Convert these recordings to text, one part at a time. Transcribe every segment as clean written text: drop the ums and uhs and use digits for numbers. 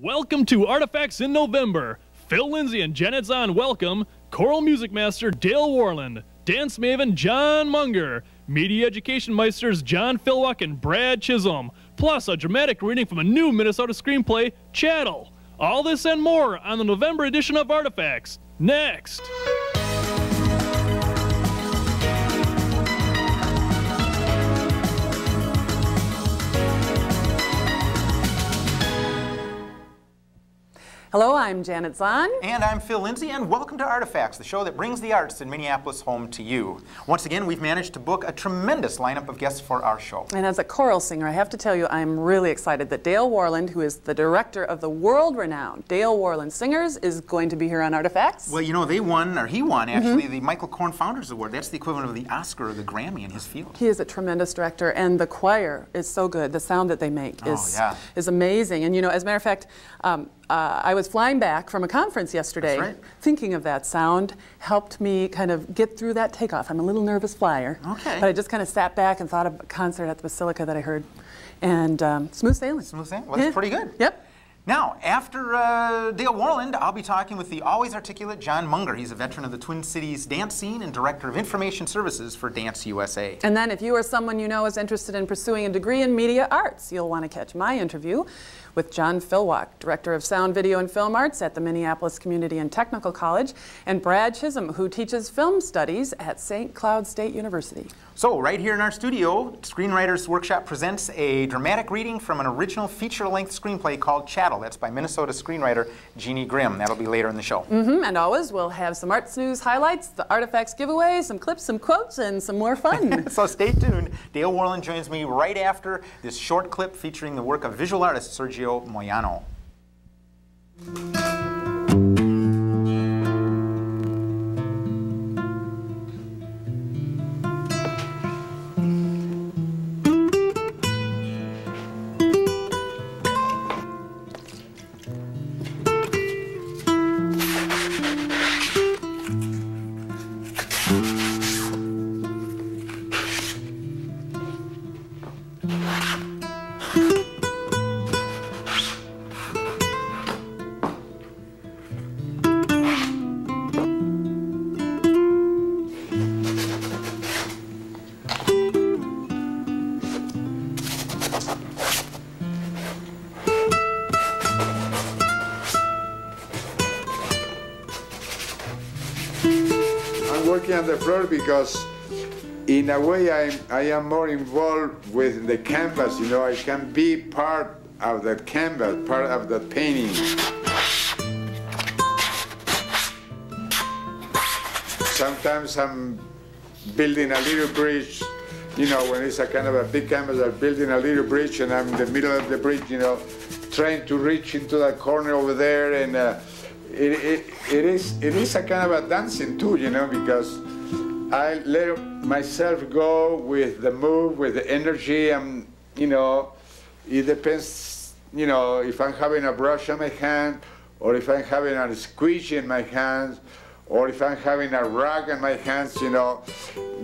Welcome to Artifacts in November. Phill, Lindsay, and Zahn welcome choral music master Dale Warland, dance maven John Munger, media education meisters John Fillwalk and Brad Chisholm, plus a dramatic reading from a new Minnesota screenplay, Chattel. All this and more on the November edition of Artifacts. Next. Hello, I'm Janet Zahn. And I'm Phill Lindsay, and welcome to Artifacts, the show that brings the arts in Minneapolis home to you. Once again, we've managed to book a tremendous lineup of guests for our show. And as a choral singer, I have to tell you, I'm really excited that Dale Warland, who is the director of the world-renowned Dale Warland Singers, is going to be here on Artifacts. Well, you know, they won, or he won, actually, the Michael Korn Founders Award. That's the equivalent of the Oscar or the Grammy in his field. He is a tremendous director, and the choir is so good. The sound that they make is amazing. And, you know, as a matter of fact, I was flying back from a conference yesterday. That's right. Thinking of that sound helped me kind of get through that takeoff. I'm a little nervous flyer. Okay. But I just kind of sat back and thought of a concert at the Basilica that I heard. And smooth sailing. Smooth sailing? Well, that's pretty good. Yep. Now, after Dale Warland, I'll be talking with the always articulate John Munger. He's a veteran of the Twin Cities dance scene and director of information services for Dance USA. And then if you or someone you know is interested in pursuing a degree in media arts, you'll want to catch my interview with John Fillwalk, Director of Sound, Video, and Film Arts at the Minneapolis Community and Technical College, and Brad Chisholm, who teaches film studies at St. Cloud State University. So, right here in our studio, Screenwriters Workshop presents a dramatic reading from an original feature-length screenplay called Chattel. That's by Minnesota screenwriter Jeanne Grimm. That'll be later in the show. And always, we'll have some arts news highlights, the Artifacts giveaway, some clips, some quotes, and some more fun. So stay tuned. Dale Warland joins me right after this short clip featuring the work of visual artist Sergio Moyano. Working on the floor because in a way I am more involved with the canvas, you know, I can be part of the canvas, part of the painting. Sometimes I'm building a little bridge, you know, when it's a kind of a big canvas, I'm building a little bridge and I'm in the middle of the bridge, you know, trying to reach into that corner over there, and it is a kind of a dancing too, you know, because I let myself go with the move, with the energy, and, you know, it depends, you know, if I'm having a brush on my hand, or if I'm having a squeegee in my hands, or if I'm having a rag in my hands, you know,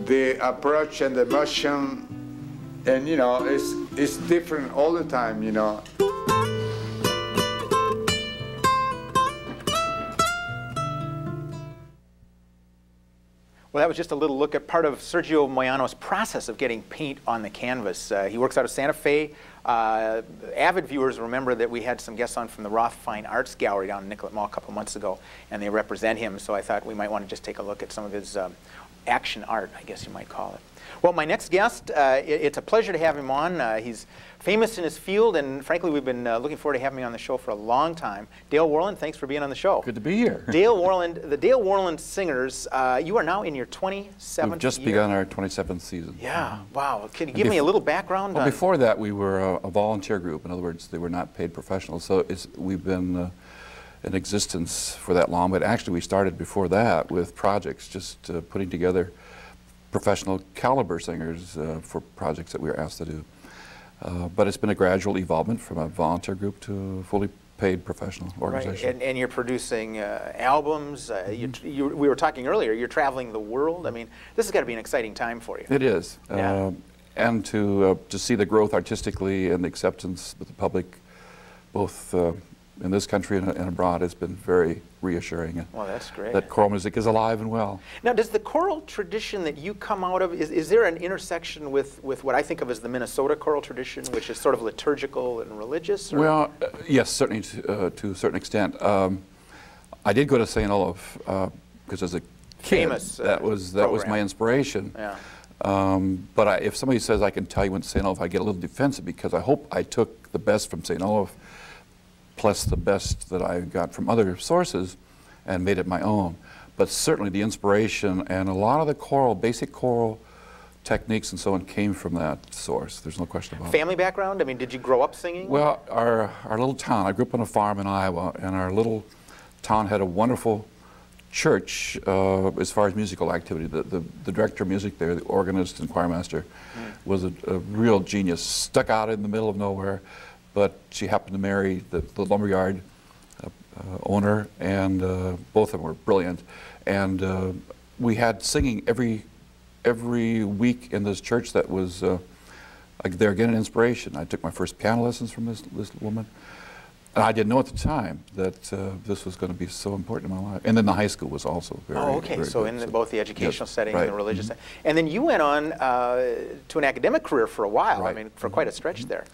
the approach and the motion, and, you know, it's different all the time, you know. Well, that was just a little look at part of Sergio Moyano's process of getting paint on the canvas. He works out of Santa Fe. Avid viewers remember that we had some guests on from the Roth Fine Arts Gallery down in Nicollet Mall a couple months ago, and they represent him, so I thought we might want to just take a look at some of his action art, I guess you might call it. Well, my next guest, it's a pleasure to have him on. He's famous in his field, and frankly, we've been looking forward to having him on the show for a long time. Dale Warland, thanks for being on the show. Good to be here. Dale Warland, the Dale Warland Singers, you are now in your 27th year. We've just begun our 27th season. Yeah, wow. Can you give me a little background? Well, before that, we were a volunteer group. In other words, they were not paid professionals. So we've been in existence for that long, but actually we started before that with projects, just putting together professional caliber singers for projects that we were asked to do. But it's been a gradual evolvement from a volunteer group to a fully paid professional organization. Right. And you're producing albums. We were talking earlier, you're traveling the world. I mean, this has got to be an exciting time for you. It is. Yeah. And to see the growth artistically and the acceptance with the public, both in this country and abroad has been very reassuring. Well, that's great. That choral music is alive and well. Now, does the choral tradition that you come out of, is there an intersection with what I think of as the Minnesota choral tradition, which is sort of liturgical and religious? Or? Well, yes, certainly to a certain extent. I did go to St. Olaf because as a kid, that was my inspiration. Yeah. But if somebody says I can tell you went to St. Olaf, I get a little defensive because I hope I took the best from St. Olaf plus the best that I got from other sources and made it my own. But certainly the inspiration and a lot of the choral, basic choral techniques and so on came from that source. There's no question about it. Family background? I mean, did you grow up singing? Well, our little town, I grew up on a farm in Iowa, and our little town had a wonderful church as far as musical activity. The director of music there, the organist and choirmaster, was a real genius, stuck out in the middle of nowhere, but she happened to marry the lumberyard owner, and both of them were brilliant. And we had singing every week in this church that was, there again, an inspiration. I took my first piano lessons from this woman. And I didn't know at the time that this was going to be so important in my life. And then the high school was also very, very so good. in both the educational setting right. and the religious setting. And then you went on to an academic career for a while, Right. I mean, for quite a stretch there.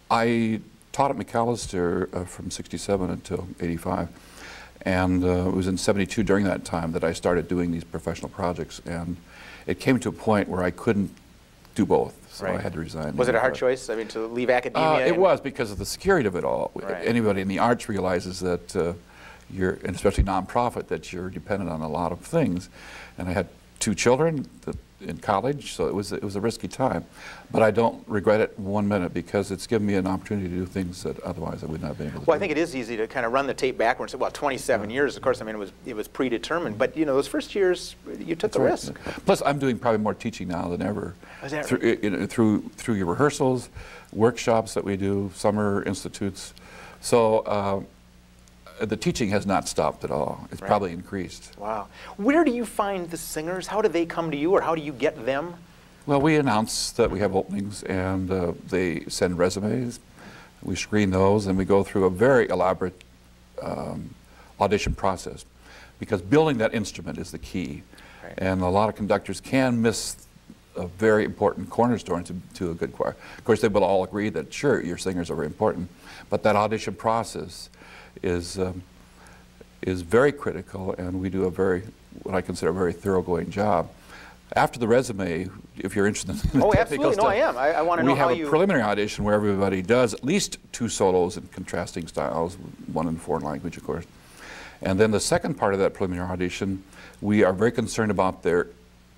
I taught at McAllister from 67 until 85. And it was in 72 during that time that I started doing these professional projects. And it came to a point where I couldn't do both. So I had to resign. Was it a hard choice? I mean, to leave academia? It was because of the security of it all. Right. Anybody in the arts realizes that and especially nonprofit, that you're dependent on a lot of things. And I had 2 children in college, so it was a risky time. But I don't regret it 1 minute because it's given me an opportunity to do things that otherwise I would not have been able to do. Well, I think it is easy to kind of run the tape backwards. Well, 27 years, of course. I mean, it was predetermined. But you know, those first years, you took the risk. Plus, I'm doing probably more teaching now than ever. Is that through your rehearsals, workshops that we do, summer institutes. So the teaching has not stopped at all. It's probably increased. Wow. Where do you find the singers? How do they come to you, or how do you get them? Well, we announce that we have openings, and they send resumes. We screen those, and we go through a very elaborate audition process, because building that instrument is the key. Right. And a lot of conductors can miss a very important cornerstone to a good choir. Of course, they will all agree that, sure, your singers are very important, but that audition process is very critical, and we do what I consider a very thoroughgoing job. After the resume, if you're interested in the technical absolutely. stuff, No, I am. I want to know how you... We have a preliminary audition where everybody does at least 2 solos in contrasting styles, 1 in foreign language, of course. And then the second part of that preliminary audition, we are very concerned about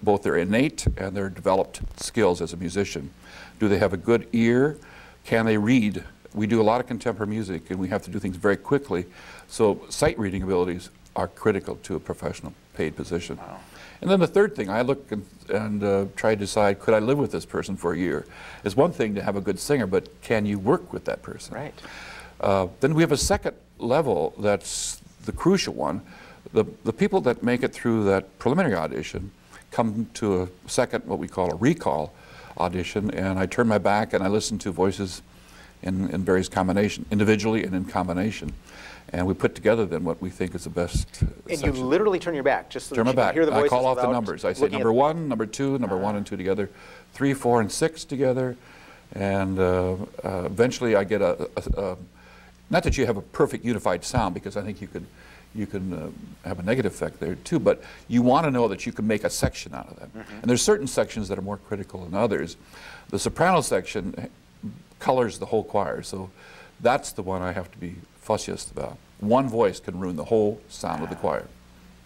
both their innate and their developed skills as a musician. Do they have a good ear? Can they read? We do a lot of contemporary music, and we have to do things very quickly. So sight reading abilities are critical to a professional paid position. Wow. And then the third thing, I look and try to decide, could I live with this person for a year? It's one thing to have a good singer, but can you work with that person? Right. Then we have a second level that's the crucial one. The people that make it through that preliminary audition come to a second, what we call a recall audition, and I turn my back and I listen to voices in various combinations, individually and in combination. And we put together then what we think is the best And section. you literally turn your back just so Turn that my you back. can hear the voices. I call off the numbers. I say number 1, number 2, number 1 and 2 together, 3, 4, and 6 together, and eventually I get not that you have a perfect unified sound, because I think you can have a negative effect there too, but you want to know that you can make a section out of that. And there's certain sections that are more critical than others. The soprano section colors the whole choir, so that's the one I have to be fussiest about. One voice can ruin the whole sound of the choir.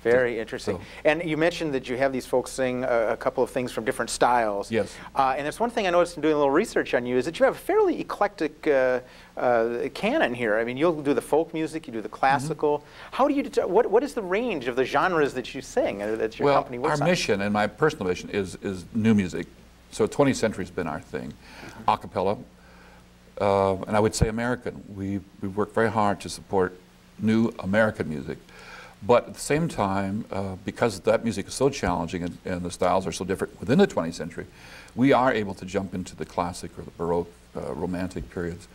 Very interesting. And you mentioned that you have these folks sing a couple of things from different styles. Yes. And there's one thing I noticed in doing a little research on you is that you have a fairly eclectic canon here. I mean, you'll do the folk music, you do the classical. How do you what is the range of the genres that you sing, that your company works on? Our mission, and my personal mission, is new music. So 20th century has been our thing. A cappella, and I would say American. We work very hard to support new American music. But at the same time, because that music is so challenging and the styles are so different within the 20th century, we are able to jump into the classic or the Baroque, Romantic periods.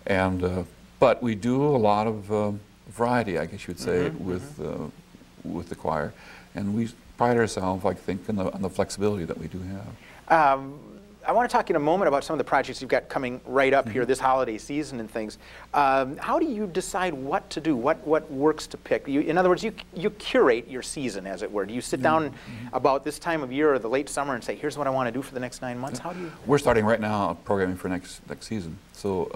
And, But we do a lot of variety, I guess you'd say, with the choir, and we pride ourselves, I think, on the flexibility that we do have. I want to talk in a moment about some of the projects you've got coming right up here this holiday season and things. How do you decide what to do, what works to pick? In other words, you curate your season, as it were. Do you sit down about this time of year or the late summer and say, here's what I want to do for the next 9 months? How do you? We're starting right now programming for next season. So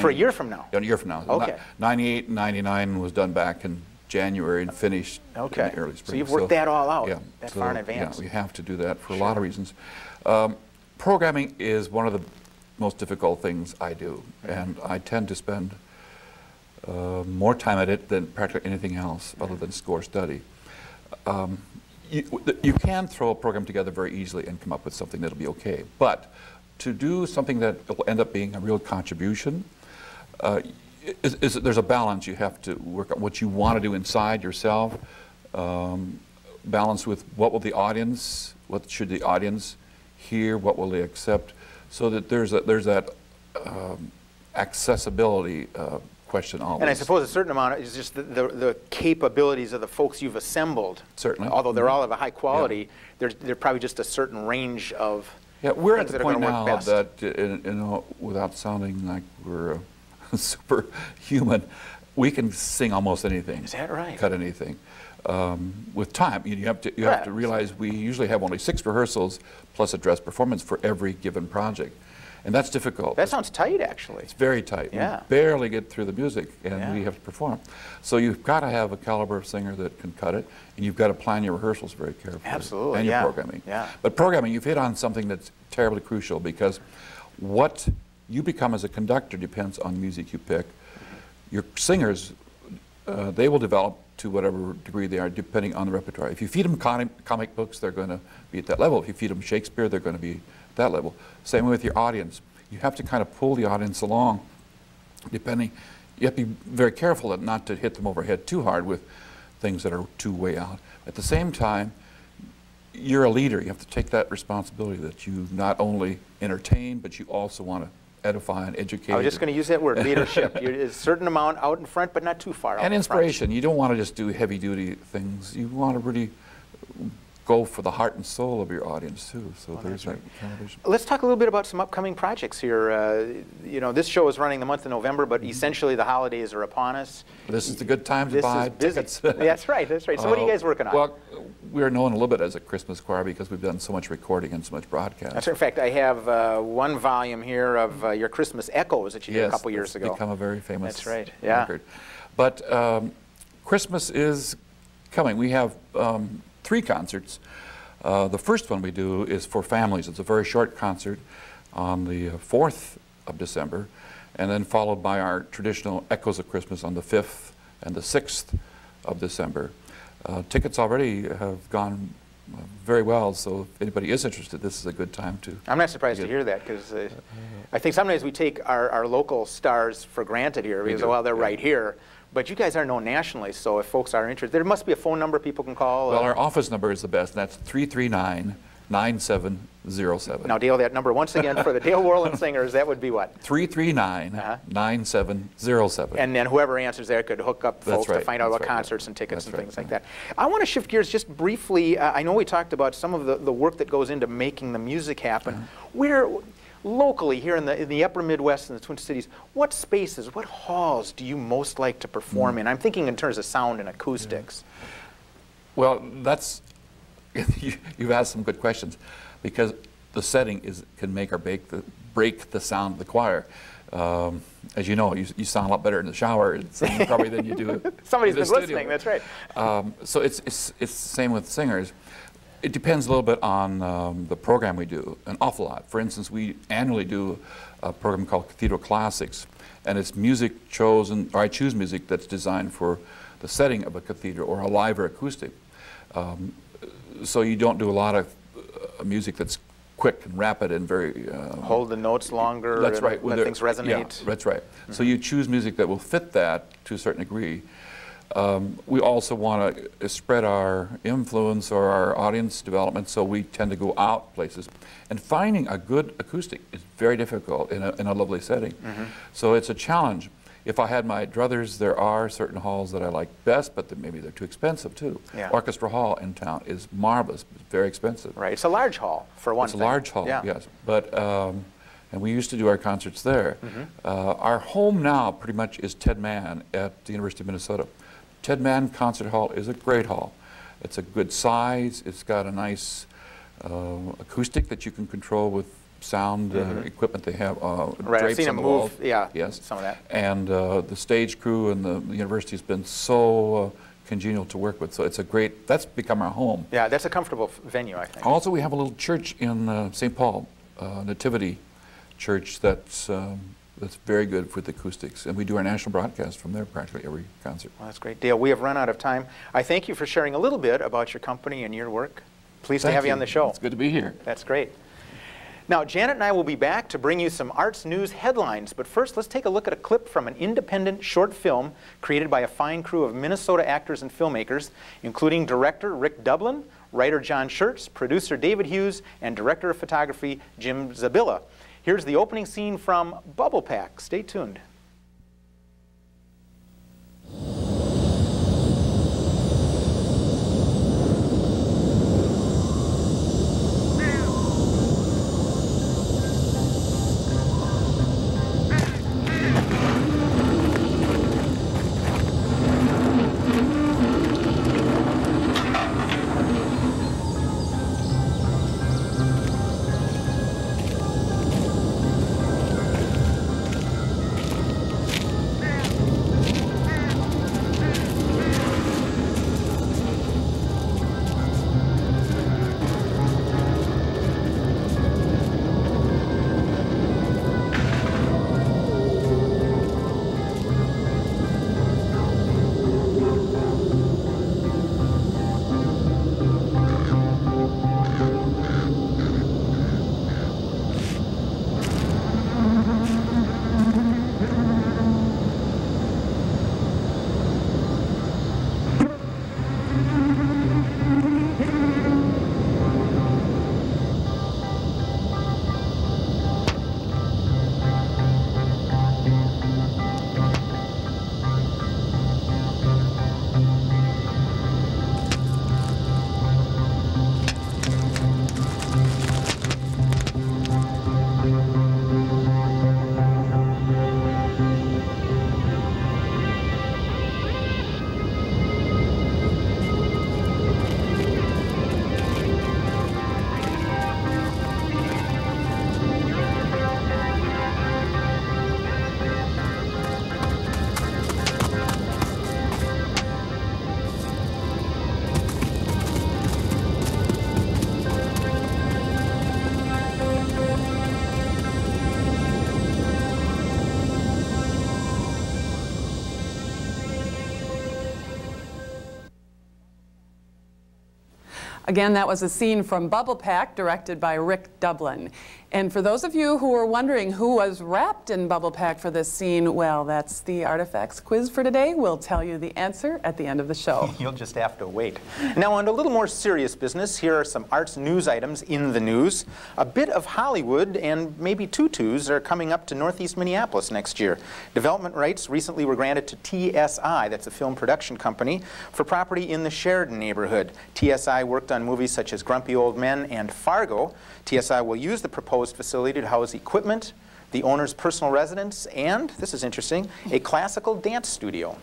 for a year from now? A year from now. Okay. 98 and 99 was done back in January and finished in the early spring. So you've worked that all out, yeah, that far in advance. Yeah, we have to do that for a lot of reasons. Programming is one of the most difficult things I do, and I tend to spend more time at it than practically anything else other than score study. You can throw a program together very easily and come up with something that'll be okay, but to do something that will end up being a real contribution, there's a balance. You have to work on what you want to do inside yourself, balance with what should the audience hear, what will they accept, so that there's that accessibility question always. And I suppose a certain amount is just the capabilities of the folks you've assembled. Certainly. Although they're all of a high quality, there's probably just a certain range of we're at the point now best. that, without sounding like we're superhuman, we can sing almost anything. Is that right? Cut anything. With time, you have to realize we usually have only 6 rehearsals plus a dress performance for every given project, and that's difficult. That sounds tight, actually. It's very tight. Yeah. We barely get through the music, and we have to perform. So you've got to have a caliber of singer that can cut it, and you've got to plan your rehearsals very carefully. Absolutely. And your programming. Yeah. But programming, you've hit on something that's terribly crucial, because what you become as a conductor depends on the music you pick. Your singers, they will develop to whatever degree they are, depending on the repertoire. If you feed them comic books, they're going to be at that level. If you feed them Shakespeare, they're going to be at that level. Same with your audience. You have to kind of pull the audience along, depending. You have to be very careful not to hit them overhead too hard with things that are too way out. At the same time, you're a leader. You have to take that responsibility that you not only entertain, but you also want to edify and educate. I was just going to use that word, leadership. You're a certain amount out in front, but not too far out. And in inspiration. front. You don't want to just do heavy-duty things. You want to really go for the heart and soul of your audience too. So there's that television. Let's talk a little bit about some upcoming projects here. This show is running the month of November, but essentially the holidays are upon us. This is the good time to buy tickets. That's right. That's right. So what are you guys working on? Well, we're known a little bit as a Christmas choir because we've done so much recording and so much broadcast. That's right. In fact, I have one volume here of your Christmas Echoes that you did a couple years ago. Yes, become a very famous That's right. record. But Christmas is coming. We have 3 concerts. The first one we do is for families. It's a very short concert on the 4th of December, and then followed by our traditional Echoes of Christmas on the 5th and the 6th of December. Tickets already have gone very well, so if anybody is interested, this is a good time to... I'm not surprised to hear that, because I think sometimes we take our local stars for granted here, because, well, they're right here. But you guys are known nationally, so if folks are interested, there must be a phone number people can call. Well, our office number is the best, and that's 339-9707. Now, Dale, that number once again for the Dale Warland singers, that would be what? 339-9707. And then whoever answers there could hook up folks to find out about concerts and tickets and things like that. I want to shift gears just briefly. I know we talked about some of the work that goes into making the music happen. Where locally here in the upper Midwest and the Twin Cities, what spaces, what halls do you most like to perform in? I'm thinking in terms of sound and acoustics. Well, that's, you've asked some good questions, because the setting can make or break the sound of the choir. As you know, you sound a lot better in the shower probably than you do Somebody's in the been studio. listening, that's right. So it's the same with singers. It depends a little bit on the program we do, an awful lot. For instance, we annually do a program called Cathedral Classics, and it's music chosen, or I choose music that's designed for the setting of a cathedral or a live or acoustic. So you don't do a lot of music that's quick and rapid and very... hold the notes longer, that's right. Let things resonate. Yeah, that's right. So you choose music that will fit that to a certain degree. We also want to spread our influence or our audience development, so we tend to go out places. And finding a good acoustic is very difficult in a lovely setting. So it's a challenge. If I had my druthers, there are certain halls that I like best, but maybe they're too expensive too. Yeah. Orchestra Hall in town is marvelous, but very expensive. Right. It's a large hall, for one thing. It's a large hall, yeah. yes. But, and we used to do our concerts there. Our home now pretty much is Ted Mann at the University of Minnesota. Ted Mann Concert Hall is a great hall. It's a good size. It's got a nice acoustic that you can control with sound equipment they have. Right, I've seen them move, walls. yeah, yes. some of that. And the stage crew and the university has been so congenial to work with. So it's a great, that's become our home. Yeah, that's a comfortable venue, I think. Also, we have a little church in St. Paul, Nativity Church, that's very good with acoustics. And we do our national broadcast from there practically every concert. Well, that's great. Dale, we have run out of time. I thank you for sharing a little bit about your company and your work. Pleased to have you on the show. It's good to be here. That's great. Now, Janet and I will be back to bring you some arts news headlines, but first let's take a look at a clip from an independent short film created by a fine crew of Minnesota actors and filmmakers, including director Rick Dublin, writer John Schertz, producer David Hughes, and director of photography Jim Zabilla. Here's the opening scene from Bubblepac. Stay tuned. Again, that was a scene from Bubblepac, directed by Rick Dublin. And for those of you who were wondering who was wrapped in Bubblepac for this scene, well, that's the Artifacts quiz for today. We'll tell you the answer at the end of the show. You'll just have to wait. Now, on to a little more serious business. Here are some arts news items in the news. A bit of Hollywood and maybe tutus are coming up to Northeast Minneapolis next year. Development rights recently were granted to TSI, that's a film production company, for property in the Sheridan neighborhood. TSI worked on movies such as Grumpy Old Men and Fargo. TSI will use the proposed facility to house equipment, the owner's personal residence, and, this is interesting, a classical dance studio.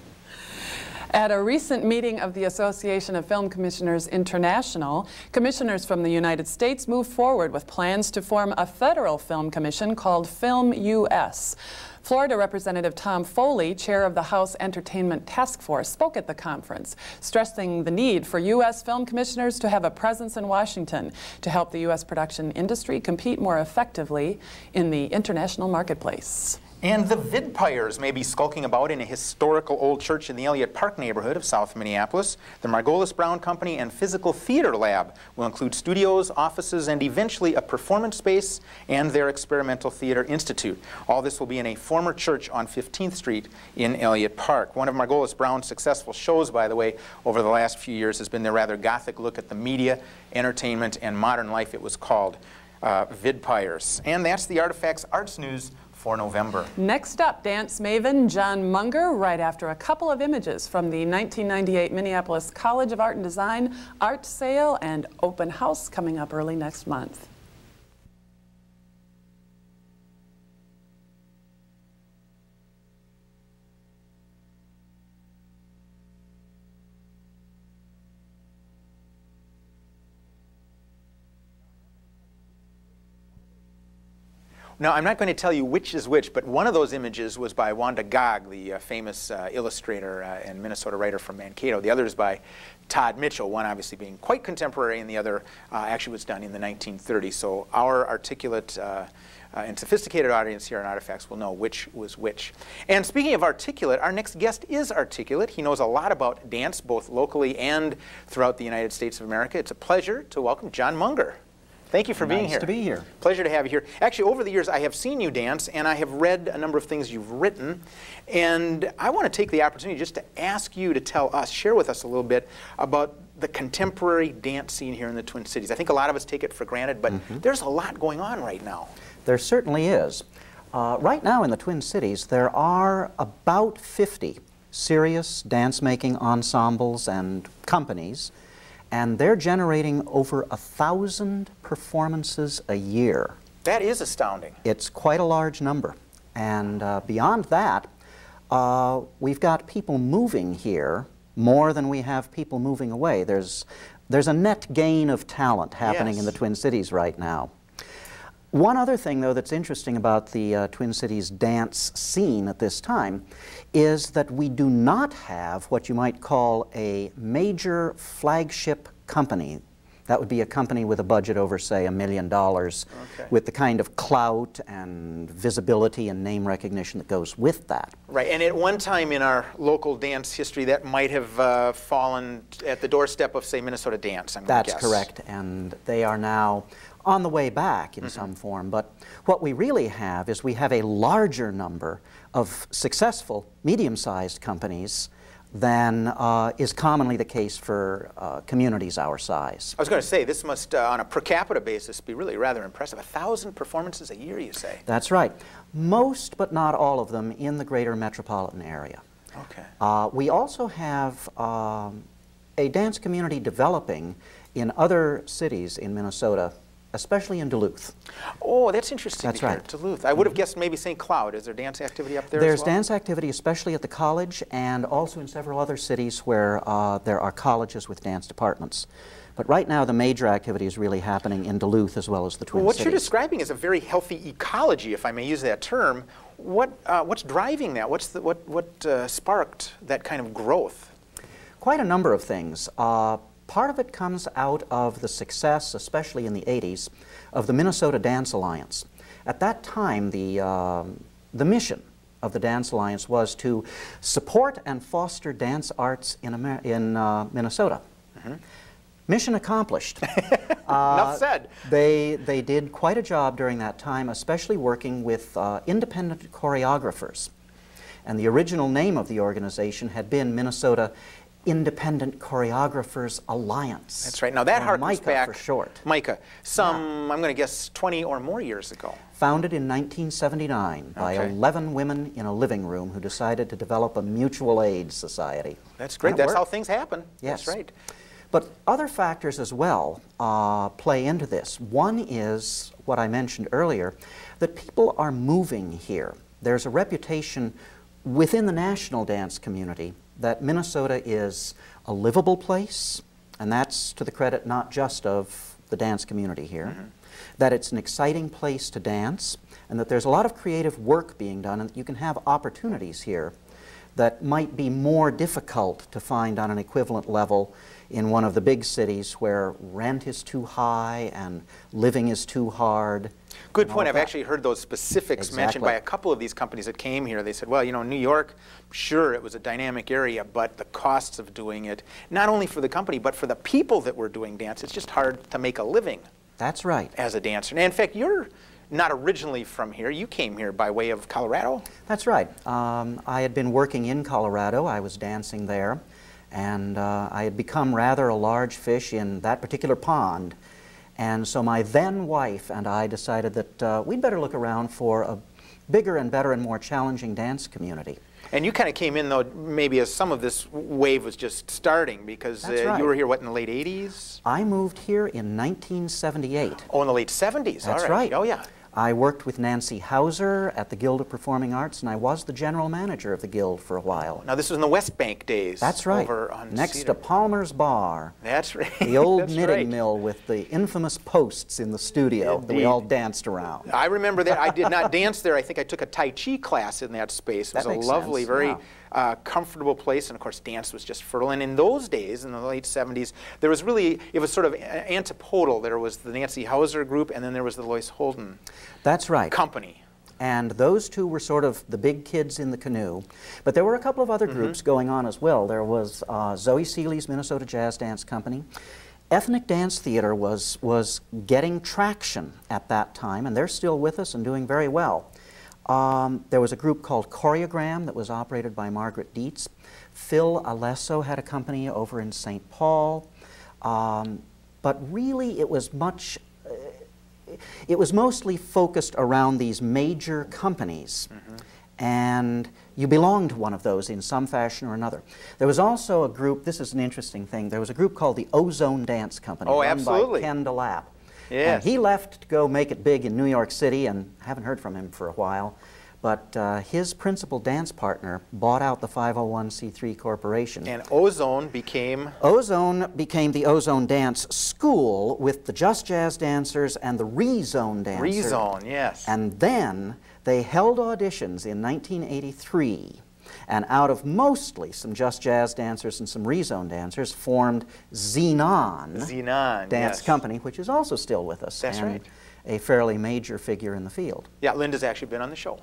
At a recent meeting of the Association of Film Commissioners International, commissioners from the United States moved forward with plans to form a federal film commission called Film US. Florida Representative Tom Foley, chair of the House Entertainment Task Force, spoke at the conference, stressing the need for U.S. film commissioners to have a presence in Washington to help the U.S. production industry compete more effectively in the international marketplace. And the Vidpires may be skulking about in a historical old church in the Elliott Park neighborhood of South Minneapolis. The Margolis Brown Company and Physical Theater Lab will include studios, offices, and eventually a performance space and their Experimental Theater Institute. All this will be in a former church on 15th Street in Elliott Park. One of Margolis Brown's successful shows, by the way, over the last few years has been their rather gothic look at the media, entertainment, and modern life. It was called Vidpires. And that's the Artifacts Arts News for November. Next up, dance maven John Munger, right after a couple of images from the 1998 Minneapolis College of Art and Design art sale and open house coming up early next month. Now, I'm not going to tell you which is which, but one of those images was by Wanda Gog, the famous illustrator and Minnesota writer from Mankato. The other is by Todd Mitchell, one obviously being quite contemporary, and the other actually was done in the 1930s. So our articulate and sophisticated audience here on Artifacts will know which was which. And speaking of articulate, our next guest is articulate. He knows a lot about dance, both locally and throughout the United States of America. It's a pleasure to welcome John Munger. Thank you for being here. Nice to be here. Pleasure to have you here. Actually, over the years, I have seen you dance, and I have read a number of things you've written. And I want to take the opportunity just to ask you to tell us, share with us a little bit about the contemporary dance scene here in the Twin Cities. I think a lot of us take it for granted, but there's a lot going on right now. There certainly is. Right now in the Twin Cities, there are about 50 serious dance-making ensembles and companies, and they're generating over 1,000 performances a year. That is astounding. It's quite a large number. And beyond that, we've got people moving here more than we have people moving away. There's a net gain of talent happening in the Twin Cities right now. One other thing, though, that's interesting about the Twin Cities dance scene at this time is that we do not have what you might call a major flagship company. That would be a company with a budget over, say, $1 million, with the kind of clout and visibility and name recognition that goes with that. Right, and at one time in our local dance history, that might have fallen at the doorstep of, say, Minnesota Dance, I'm going to guess. That's correct, and they are now on the way back in some form. But what we really have is we have a larger number of successful medium-sized companies than is commonly the case for communities our size. I was going to say, this must, on a per capita basis, be really rather impressive. 1,000 performances a year, you say? That's right. Most, but not all of them, in the greater metropolitan area. Okay. We also have a dance community developing in other cities in Minnesota, especially in Duluth. Oh, that's interesting. That's right. Duluth. I would have guessed maybe St. Cloud. Is there dance activity up there There's as well? dance activity, especially at the college, and also in several other cities where there are colleges with dance departments. But right now, the major activity is really happening in Duluth as well as the Twin Cities. What you're describing is a very healthy ecology, if I may use that term. What's driving that? What sparked that kind of growth? Quite a number of things. Part of it comes out of the success, especially in the 80s, of the Minnesota Dance Alliance. At that time, the mission of the Dance Alliance was to support and foster dance arts in Minnesota. Mission accomplished. Enough said. They did quite a job during that time, especially working with independent choreographers. And the original name of the organization had been Minnesota Independent Choreographers Alliance. That's right. Now that harkens back, for short. MICA, I'm going to guess 20 or more years ago. Founded in 1979 by 11 women in a living room who decided to develop a mutual aid society. That's great. That's how things happen. Yes. That's right. But other factors as well play into this. One is what I mentioned earlier, that people are moving here. There's a reputation within the national dance community that Minnesota is a livable place, and that's to the credit not just of the dance community here, that it's an exciting place to dance, and that there's a lot of creative work being done, and that you can have opportunities here that might be more difficult to find on an equivalent level in one of the big cities where rent is too high and living is too hard. Good point. I've actually heard those specifics mentioned by a couple of these companies that came here. They said, well, you know, New York, sure, it was a dynamic area, but the costs of doing it, not only for the company, but for the people that were doing dance, it's just hard to make a living. That's right. As a dancer. And in fact, you're not originally from here. You came here by way of Colorado? That's right. I had been working in Colorado. I was dancing there. And I had become rather a large fish in that particular pond. And so my then wife and I decided that we'd better look around for a bigger and better and more challenging dance community. And you kind of came in, though, maybe as some of this wave was just starting, because right. you were here, what, in the late 80s? I moved here in 1978. Oh, in the late 70s. That's all right. Oh, yeah. I worked with Nancy Hauser at the Guild of Performing Arts, and I was the general manager of the Guild for a while. Now, this was in the West Bank days. That's right. Over on next Cedar. to Palmer's Bar. That's right. The old That's knitting right. mill with the infamous posts in the studio that we all danced around. I remember that. I did not dance there. I think I took a Tai Chi class in that space. It was That a makes lovely, sense, very yeah. comfortable place, and of course dance was just fertile. And in those days, in the late 70s, there was really, it was sort of antipodal. There was the Nancy Hauser group, and then there was the Lois Holden That's right. company. And those two were sort of the big kids in the canoe. But there were a couple of other groups going on as well. There was Zoe Seeley's Minnesota Jazz Dance Company. Ethnic Dance Theater was getting traction at that time, and they're still with us and doing very well. There was a group called Choreogram that was operated by Margaret Dietz. Phill Alesso had a company over in St. Paul. But really it was mostly focused around these major companies. And you belonged to one of those in some fashion or another. There was also a group, this is an interesting thing, there was a group called the Ozone Dance Company, Oh, run absolutely. by Ken DeLapp. Yes. And he left to go make it big in New York City, and I haven't heard from him for a while. But his principal dance partner bought out the 501c3 corporation. And Ozone became? Ozone became the Ozone Dance School with the Just Jazz dancers and the Rezone dancers. Rezone, yes. And then they held auditions in 1983. And out of mostly some Just Jazz dancers and some Rezone dancers formed Zahn Zahn, Dance yes. Company, which is also still with us. That's and right. a fairly major figure in the field. Yeah, Linda's actually been on the show.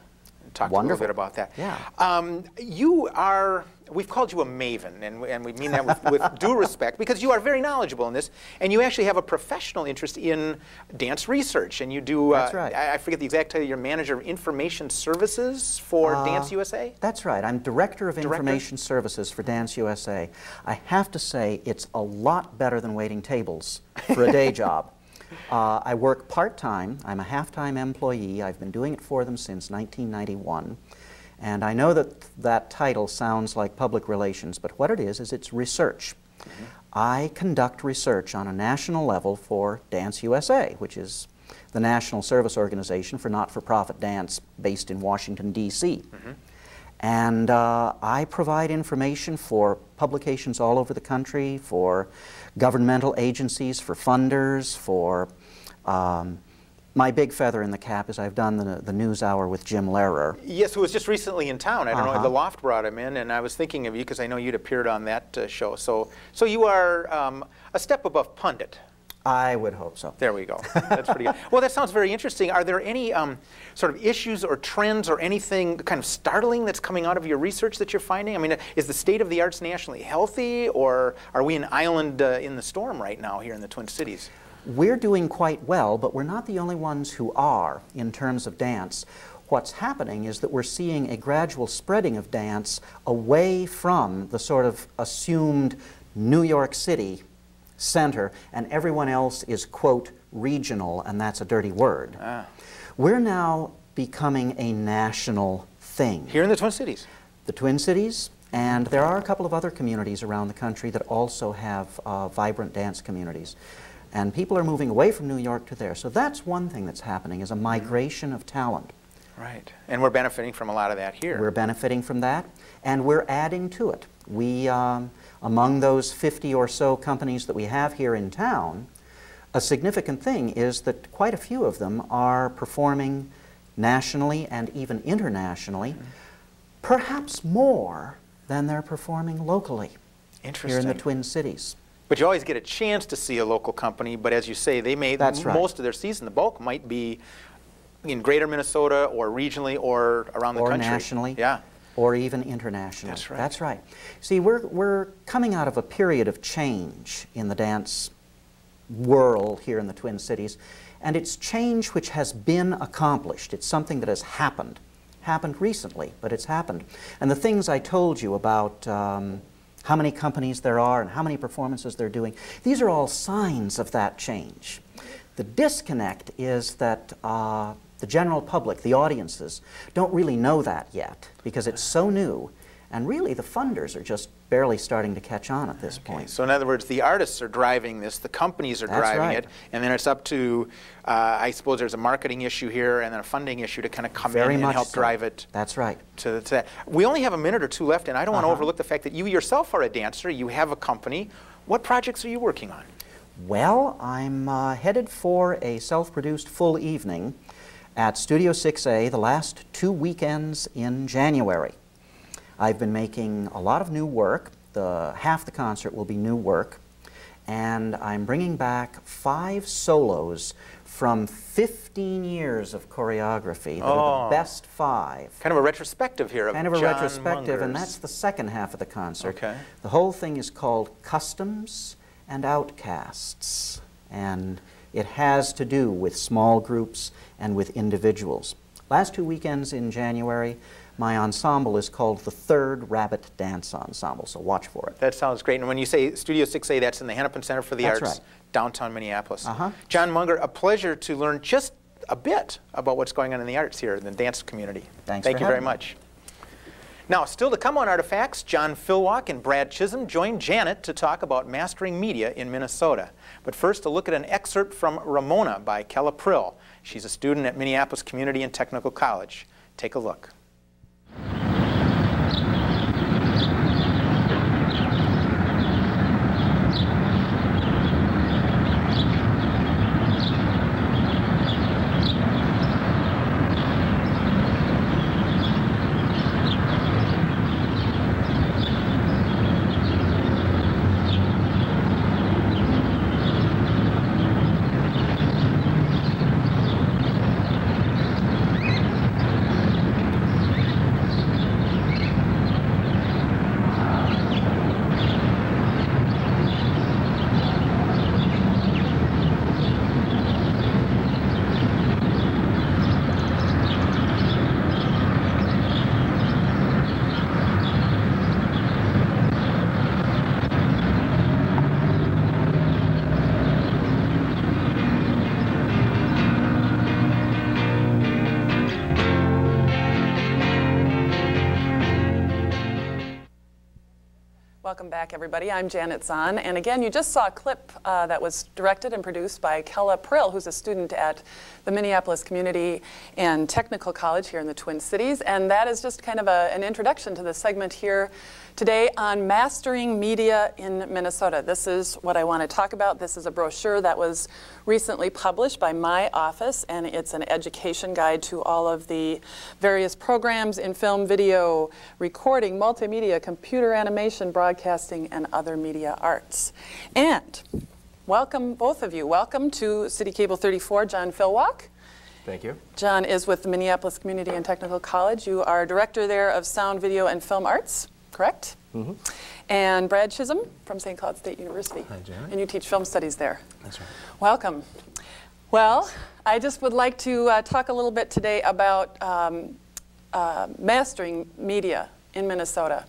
Talked a little Wonderful. bit about that. Yeah. You are, we've called you a maven, and we mean that with due respect, because you are very knowledgeable in this, and you actually have a professional interest in dance research, and you do, That's right. I forget the exact title, you're manager of information services for Dance USA? That's right. I'm Director of Information Services for Dance USA. I have to say it's a lot better than waiting tables for a day job. I work part-time. I'm a half-time employee. I've been doing it for them since 1991. And I know that that title sounds like public relations, but what it is it's research. I conduct research on a national level for Dance USA, which is the national service organization for not-for-profit dance based in Washington, D.C. And I provide information for publications all over the country, for governmental agencies, for funders, for my big feather in the cap is I've done the news hour with Jim Lehrer. Yes, who was just recently in town. I don't know, the Loft brought him in, and I was thinking of you because I know you'd appeared on that show. So you are a step above pundit. I would hope so. There we go. That's pretty good. Well, that sounds very interesting. Are there any sort of issues or trends or anything kind of startling that's coming out of your research that you're finding? I mean, is the state of the arts nationally healthy, or are we an island in the storm right now here in the Twin Cities? We're doing quite well, but we're not the only ones who are in terms of dance. What's happening is that we're seeing a gradual spreading of dance away from the sort of assumed New York City center, and everyone else is, quote, regional, and that's a dirty word. We're now becoming a national thing. Here in the Twin Cities? The Twin Cities, and there are a couple of other communities around the country that also have vibrant dance communities. And people are moving away from New York to there. So that's one thing that's happening, is a migration of talent. Right. And we're benefiting from a lot of that here. We're benefiting from that, and we're adding to it. We, among those 50 or so companies that we have here in town, a significant thing is that quite a few of them are performing nationally and even internationally, perhaps more than they're performing locally here in the Twin Cities. But you always get a chance to see a local company, but as you say, they may, most of their season, the bulk might be in greater Minnesota or regionally or around the country. Or nationally. Yeah. Or even internationally. That's right. That's right. See, we're coming out of a period of change in the dance world here in the Twin Cities, and it's change which has been accomplished. It's something that has happened recently, but it's happened. And the things I told you about how many companies there are and how many performances they're doing, these are all signs of that change. The disconnect is that The general public, the audiences, don't really know that yet because it's so new, and really the funders are just barely starting to catch on at this point. So in other words, the artists are driving this, the companies are driving it, and then it's up to, I suppose there's a marketing issue here and then a funding issue to kind of come in and help drive it. That's right. To that. We only have a minute or two left, and I don't want to overlook the fact that you yourself are a dancer, you have a company. What projects are you working on? Well, I'm headed for a self-produced full evening at Studio 6A the last 2 weekends in January. I've been making a lot of new work. Half the concert will be new work. And I'm bringing back 5 solos from 15 years of choreography that are the best 5. Kind of a retrospective here of Kind of a John retrospective, Munger's. and that's the second half of the concert. Okay. The whole thing is called Customs and Outcasts, and it has to do with small groups and with individuals. Last 2 weekends in January, my ensemble is called the Third Rabbit Dance Ensemble, so watch for it. That sounds great. And when you say Studio 6A, that's in the Hennepin Center for the That's Arts, right. downtown Minneapolis. Uh-huh. John Munger, a pleasure to learn just a bit about what's going on in the arts here in the dance community. Thank you very much. Now, still to come on Artifacts, John Fillwalk and Brad Chisholm join Janet to talk about mastering media in Minnesota. But first, a look at an excerpt from Ramona by Kella Prill. She's a student at Minneapolis Community and Technical College. Take a look. Welcome back, everybody. I'm Janet Zahn, and again, you just saw a clip that was directed and produced by Kella Prill, who's a student at the Minneapolis Community and Technical College here in the Twin Cities, and that is just kind of an introduction to the segment here today on mastering media in Minnesota. This is what I want to talk about. This is a brochure that was recently published by my office, and it's an education guide to all of the various programs in film, video, recording, multimedia, computer animation, broadcasting, and other media arts. And welcome, both of you. Welcome to City Cable 34, John Fillwalk. Thank you. John is with the Minneapolis Community and Technical College. You are director there of sound, video, and film arts, correct? Mm-hmm. And Brad Chisholm from St. Cloud State University. Hi, Janet. And you teach film studies there. That's right. Welcome. Well, I just would like to talk a little bit today about mastering media in Minnesota.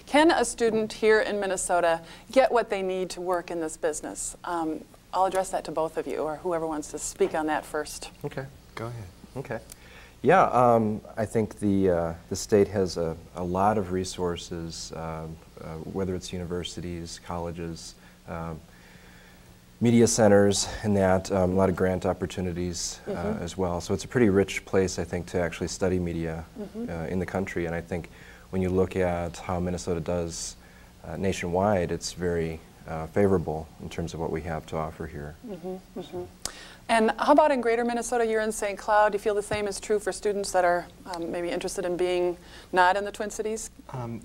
Can a student here in Minnesota get what they need to work in this business? I'll address that to both of you, or whoever wants to speak on that first. Okay, go ahead. Okay. Yeah, I think the state has a lot of resources, whether it's universities, colleges, media centers, and that, a lot of grant opportunities as well. So it's a pretty rich place, I think, to actually study media in the country. And I think when you look at how Minnesota does nationwide, it's very favorable in terms of what we have to offer here. And how about in greater Minnesota? You're in St. Cloud. Do you feel the same is true for students that are maybe interested in being not in the Twin Cities?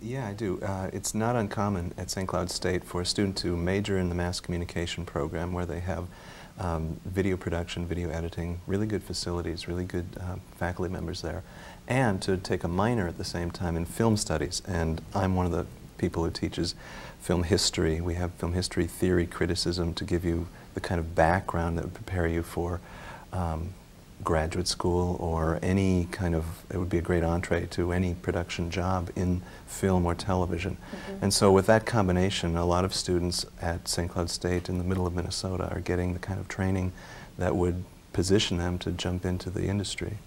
Yeah, I do. It's not uncommon at St. Cloud State for a student to major in the mass communication program where they have video production, video editing, really good facilities, really good faculty members there, and to take a minor at the same time in film studies. And I'm one of the people who teaches film history. We have film history theory criticism to give you the kind of background that would prepare you for graduate school or any kind of, it would be a great entree to any production job in film or television. And so with that combination, a lot of students at St. Cloud State in the middle of Minnesota are getting the kind of training that would position them to jump into the industry.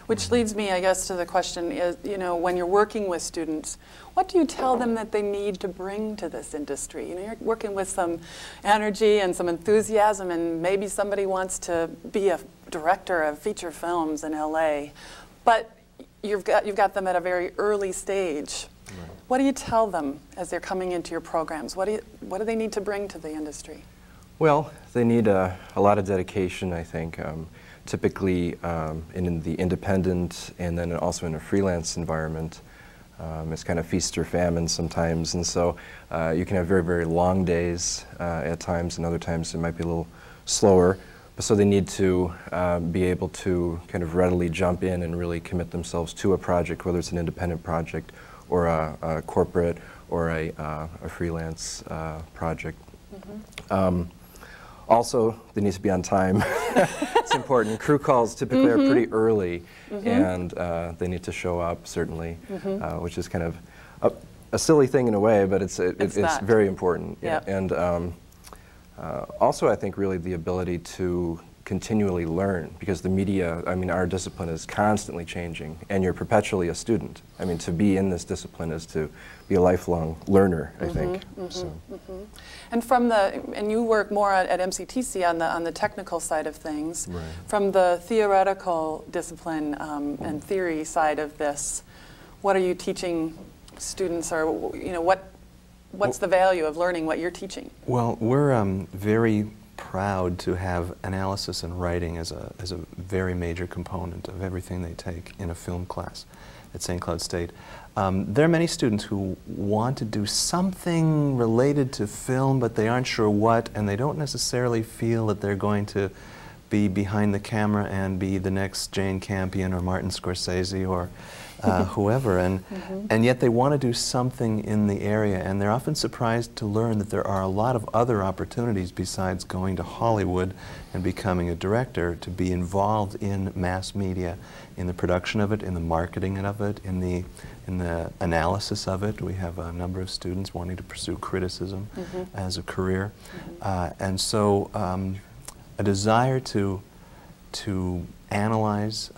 Which leads me, I guess, to the question is, you know, when you're working with students, what do you tell them that they need to bring to this industry? You know, you're working with some energy and some enthusiasm, and maybe somebody wants to be a director of feature films in LA, but you've got them at a very early stage. Right. What do you tell them as they're coming into your programs? What do they need to bring to the industry? Well, they need a lot of dedication, I think. Typically in the independent and then also in a freelance environment, it's kind of feast or famine sometimes, and so you can have very, very long days at times, and other times it might be a little slower. So they need to be able to kind of readily jump in and really commit themselves to a project, whether it's an independent project or a corporate or a freelance project. Also, they need to be on time. It's important. Crew calls typically are pretty early, and they need to show up, certainly, which is kind of a silly thing in a way, but it's very important. Yep. And also, I think, really the ability to continually learn, because the media, I mean, our discipline is constantly changing, and you're perpetually a student. I mean, to be in this discipline is to be a lifelong learner, I think. So. And you work more at MCTC on the technical side of things. Right. From the theoretical discipline and theory side of this, what are you teaching students, or you know, what's the value of learning what you're teaching? Well, we're very proud to have analysis and writing as a very major component of everything they take in a film class at St. Cloud State. There are many students who want to do something related to film, but they aren't sure what, and they don't necessarily feel that they're going to be behind the camera and be the next Jane Campion or Martin Scorsese or whoever, and yet they want to do something in the area, and they're often surprised to learn that there are a lot of other opportunities besides going to Hollywood and becoming a director to be involved in mass media, in the production of it, in the marketing of it, in the analysis of it. We have a number of students wanting to pursue criticism as a career, and so a desire to analyze,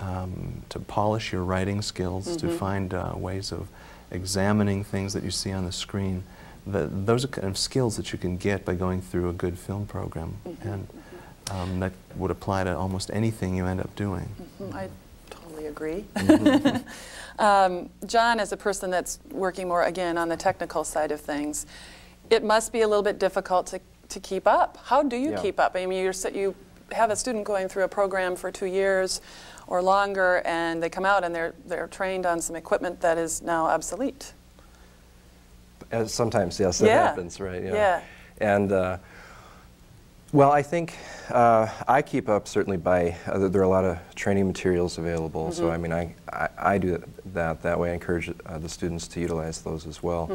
to polish your writing skills, to find ways of examining things that you see on the screen. Those are kind of skills that you can get by going through a good film program, and that would apply to almost anything you end up doing. I totally agree. John, as a person that's working more, again, on the technical side of things, it must be a little bit difficult to keep up. How do you keep up? I mean, you have a student going through a program for 2 years or longer, and they come out and they're trained on some equipment that is now obsolete. Sometimes, yes, that happens, right? Yeah. And well, I think I keep up certainly by there are a lot of training materials available. So I mean, I do that way. I encourage the students to utilize those as well.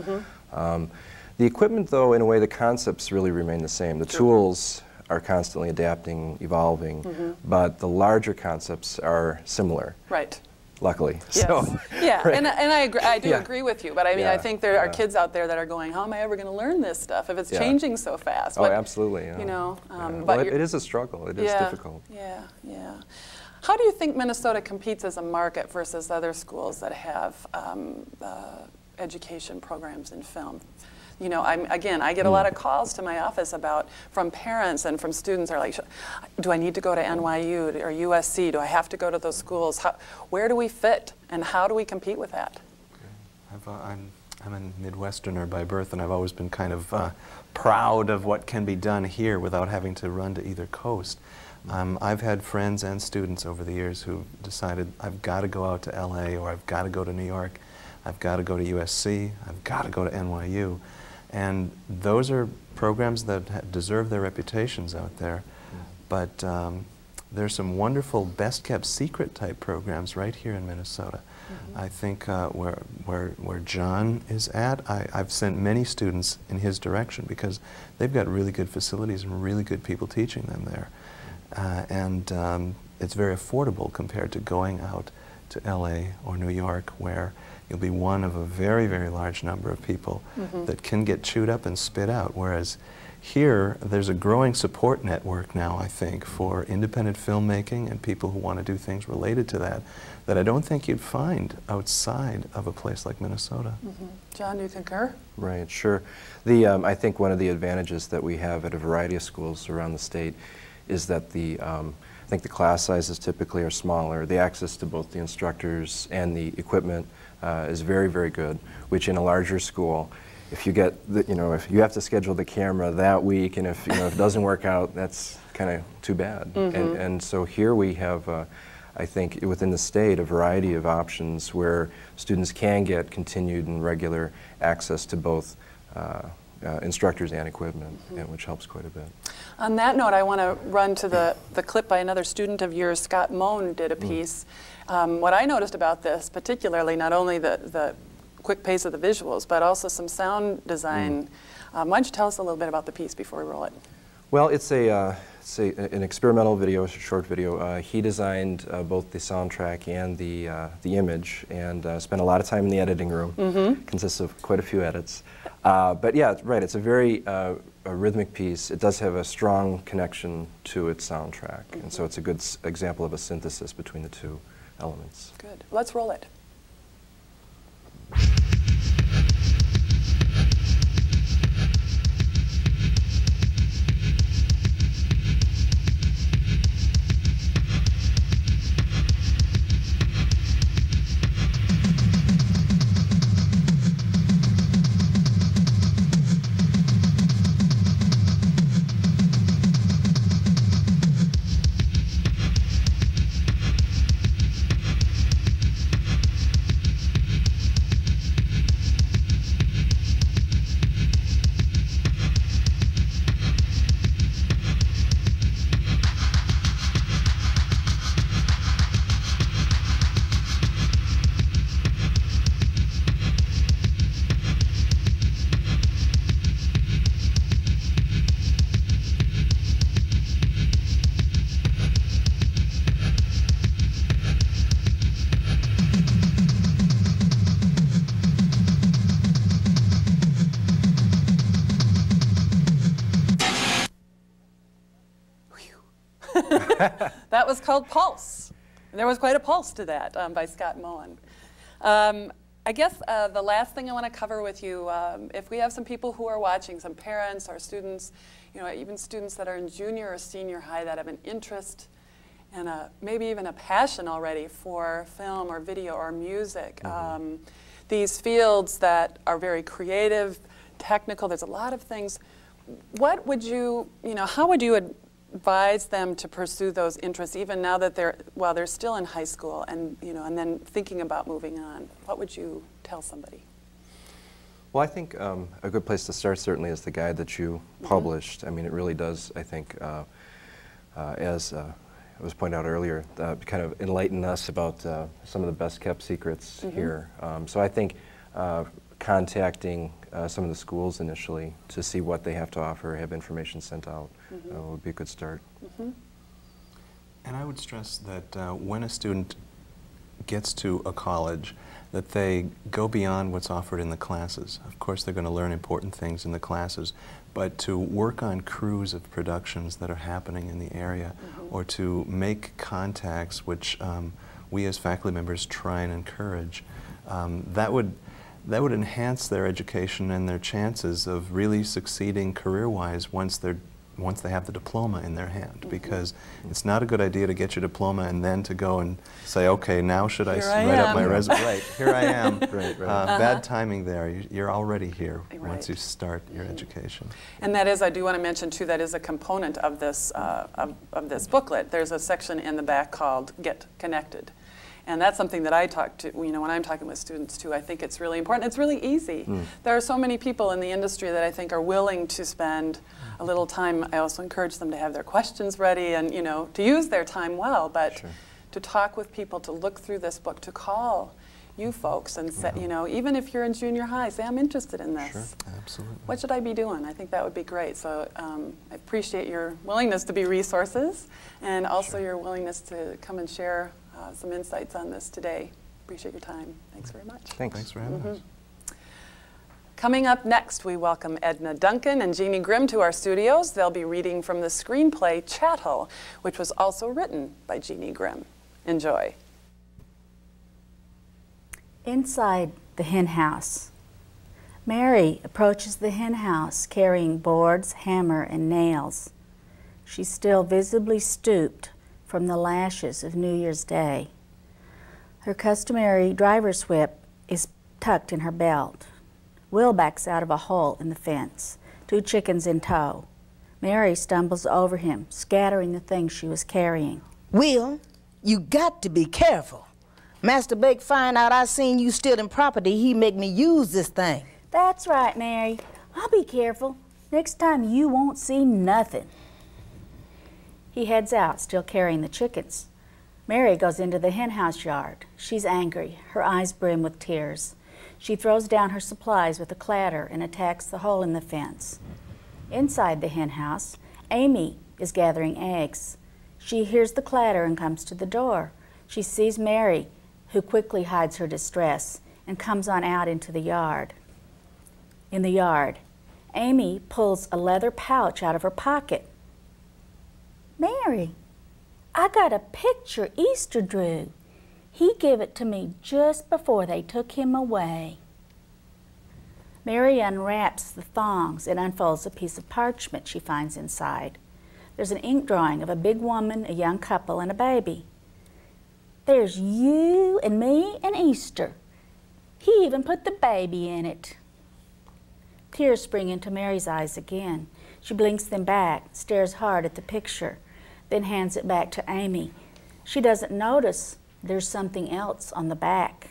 The equipment, though, in a way, the concepts really remain the same. The tools are constantly adapting, evolving, but the larger concepts are similar. Right. Luckily. Yes. So, yeah, right. and I agree. I do agree with you, but I mean, I think there are kids out there that are going, "How am I ever going to learn this stuff if it's changing so fast?" Oh, absolutely. You know, but well, it is a struggle. It is difficult. Yeah. How do you think Minnesota competes as a market versus other schools that have education programs in film? You know, I get a lot of calls to my office from parents and from students are like, do I need to go to NYU or USC? Do I have to go to those schools? Where do we fit, and how do we compete with that? I'm a Midwesterner by birth, and I've always been kind of proud of what can be done here without having to run to either coast. I've had friends and students over the years who decided, I've got to go out to LA, or I've got to go to New York, I've got to go to USC, I've got to go to NYU. And those are programs that deserve their reputations out there. But there's some wonderful best-kept secret type programs right here in Minnesota. I think where John is at, I've sent many students in his direction because they've got really good facilities and really good people teaching them there. And it's very affordable compared to going out to LA or New York, where you'll be one of a very, very large number of people that can get chewed up and spit out, whereas here, there's a growing support network now, I think, for independent filmmaking and people who want to do things related to that, that I don't think you'd find outside of a place like Minnesota. John, do you concur? Right, sure. I think one of the advantages that we have at a variety of schools around the state is that I think the class sizes typically are smaller. The access to both the instructors and the equipment is very, very good, which in a larger school, if you get, if you have to schedule the camera that week, and if it doesn't work out, that's kind of too bad. And so here we have, I think, within the state, a variety of options where students can get continued and regular access to both instructors and equipment, and which helps quite a bit. On that note, I want to run to the clip by another student of yours. Scott Moan did a piece. What I noticed about this, particularly, not only the quick pace of the visuals, but also some sound design. Why don't you tell us a little bit about the piece before we roll it? Well, it's an experimental video, a short video. He designed both the soundtrack and the image, and spent a lot of time in the editing room. Consists of quite a few edits. But yeah, right, it's a very a rhythmic piece. It does have a strong connection to its soundtrack, and so it's a good example of a synthesis between the two elements. Good. Let's roll it. That was called Pulse. And there was quite a pulse to that by Scott Moen. I guess the last thing I want to cover with you, if we have some people who are watching, some parents or students, even students that are in junior or senior high that have an interest and maybe even a passion already for film or video or music. These fields that are very creative, technical, there's a lot of things. What would you, how would you advise them to pursue those interests even now that they're still in high school and, and then thinking about moving on? What would you tell somebody? Well, I think a good place to start certainly is the guide that you published. I mean, it really does, I think, as it was pointed out earlier, kind of enlighten us about some of the best kept secrets here. So I think contacting some of the schools initially to see what they have to offer, have information sent out, would be a good start. And I would stress that when a student gets to a college, that they go beyond what's offered in the classes. Of course, they're going to learn important things in the classes, but to work on crews of productions that are happening in the area, or to make contacts, which we as faculty members try and encourage, that would enhance their education and their chances of really succeeding career-wise once they have the diploma in their hand, because it's not a good idea to get your diploma and then to go and say, okay, now should I write up my resume? Right, here I am. Bad timing there. You're already here once you start your education. And that is, I do want to mention too, that is a component of this of this booklet. There's a section in the back called Get Connected. And that's something that I talk to, when I'm talking with students too, I think it's really important. It's really easy. There are so many people in the industry that I think are willing to spend a little time. I also encourage them to have their questions ready and, to use their time well, but to talk with people, to look through this book, to call you folks and say, even if you're in junior high, say, I'm interested in this. Sure, absolutely. What should I be doing? I think that would be great. So I appreciate your willingness to be resources and also your willingness to come and share some insights on this today. Appreciate your time. Thanks very much. Thanks for having us. Coming up next, we welcome Edna, Duncan, and Jeanne Grimm to our studios. They'll be reading from the screenplay Chattel, which was also written by Jeanne Grimm. Enjoy. Inside the hen house, Mary approaches the hen house carrying boards, hammer, and nails. She's still visibly stooped from the lashes of New Year's Day. Her customary driver's whip is tucked in her belt. Will backs out of a hole in the fence, 2 chickens in tow. Mary stumbles over him, scattering the things she was carrying. Will, you got to be careful. Master Bake find out I seen you stealing property, he make me use this thing. That's right, Mary. I'll be careful. Next time you won't see nothing. He heads out, still carrying the chickens. Mary goes into the hen house yard. She's angry, her eyes brim with tears. She throws down her supplies with a clatter and attacks the hole in the fence. Inside the hen house, Amy is gathering eggs. She hears the clatter and comes to the door. She sees Mary, who quickly hides her distress and comes on out into the yard. In the yard, Amy pulls a leather pouch out of her pocket. Mary, I got a picture Easter drew. He gave it to me just before they took him away. Mary unwraps the thongs and unfolds a piece of parchment she finds inside. There's an ink drawing of a big woman, a young couple, and a baby. There's you and me and Easter. He even put the baby in it. Tears spring into Mary's eyes again. She blinks them back, stares hard at the picture, then hands it back to Amy. She doesn't notice there's something else on the back.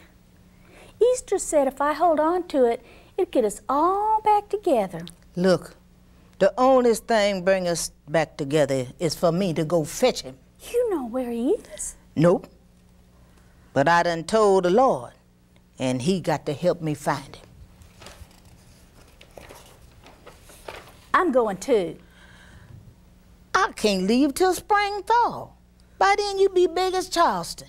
Easter said if I hold on to it, it'd get us all back together. Look, the only thing bring us back together is for me to go fetch him. You know where he is? Nope. But I done told the Lord, and he got to help me find him. I'm going too. I can't leave till spring thaw. By then you be big as Charleston.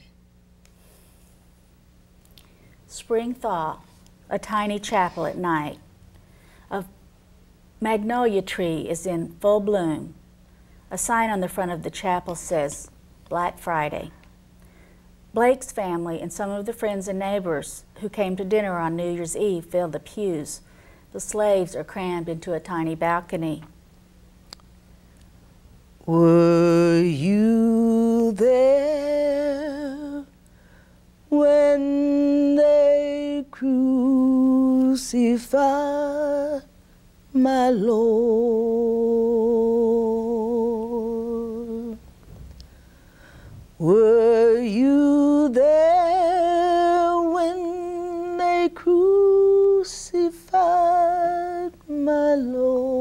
Spring thaw, a tiny chapel at night. A magnolia tree is in full bloom. A sign on the front of the chapel says, Black Friday. Blake's family and some of the friends and neighbors who came to dinner on New Year's Eve fill the pews. The slaves are crammed into a tiny balcony. Were you there when they crucified my Lord? Were you there when they crucified my Lord?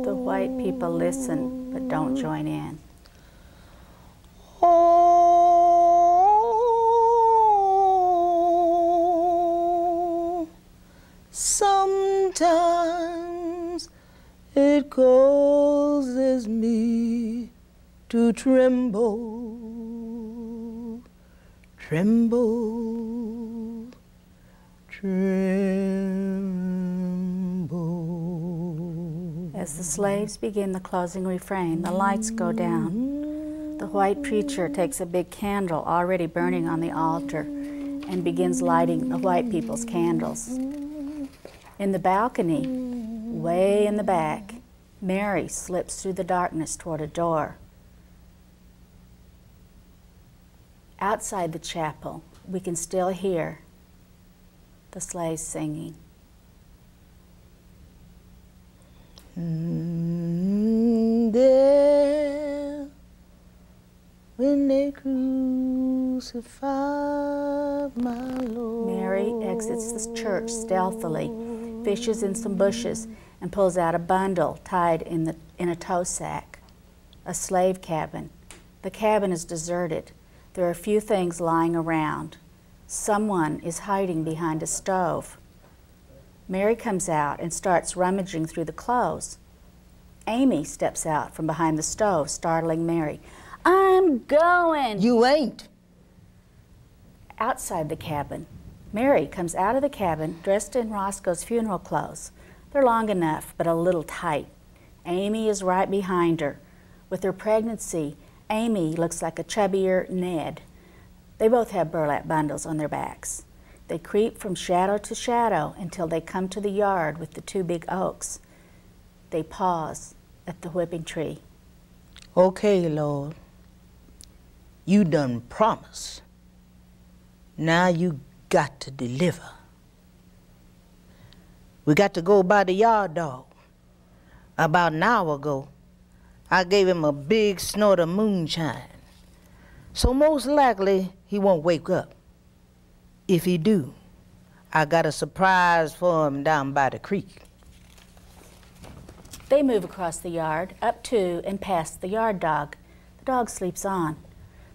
The white people listen but don't join in. Oh, sometimes it causes me to tremble, tremble, tremble. As the slaves begin the closing refrain, the lights go down. The white preacher takes a big candle already burning on the altar and begins lighting the white people's candles. In the balcony, way in the back, Mary slips through the darkness toward a door. Outside the chapel, we can still hear the slaves singing. There, when they crucified my Lord. Mary exits the church stealthily, fishes in some bushes, and pulls out a bundle tied in a tow sack. A slave cabin. The cabin is deserted. There are a few things lying around. Someone is hiding behind a stove. Mary comes out and starts rummaging through the clothes. Amy steps out from behind the stove, startling Mary. I'm going. You ain't. Outside the cabin, Mary comes out of the cabin dressed in Roscoe's funeral clothes. They're long enough, but a little tight. Amy is right behind her. With her pregnancy, Amy looks like a chubbier Ned. They both have burlap bundles on their backs. They creep from shadow to shadow until they come to the yard with the two big oaks. They pause at the whipping tree. Okay, Lord. You done promised. Now you got to deliver. We got to go by the yard dog. About an hour ago, I gave him a big snort of moonshine. So most likely he won't wake up. If he do, I got a surprise for him down by the creek. They move across the yard, up to and past the yard dog. The dog sleeps on.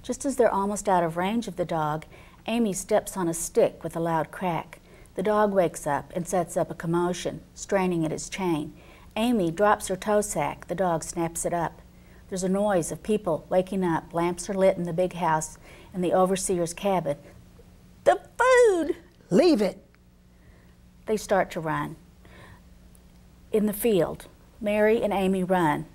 Just as they're almost out of range of the dog, Amy steps on a stick with a loud crack. The dog wakes up and sets up a commotion, straining at its chain. Amy drops her toe sack. The dog snaps it up. There's a noise of people waking up. Lamps are lit in the big house in the overseer's cabin. The food! Leave it. They start to run. In the field, Mary and Amy run.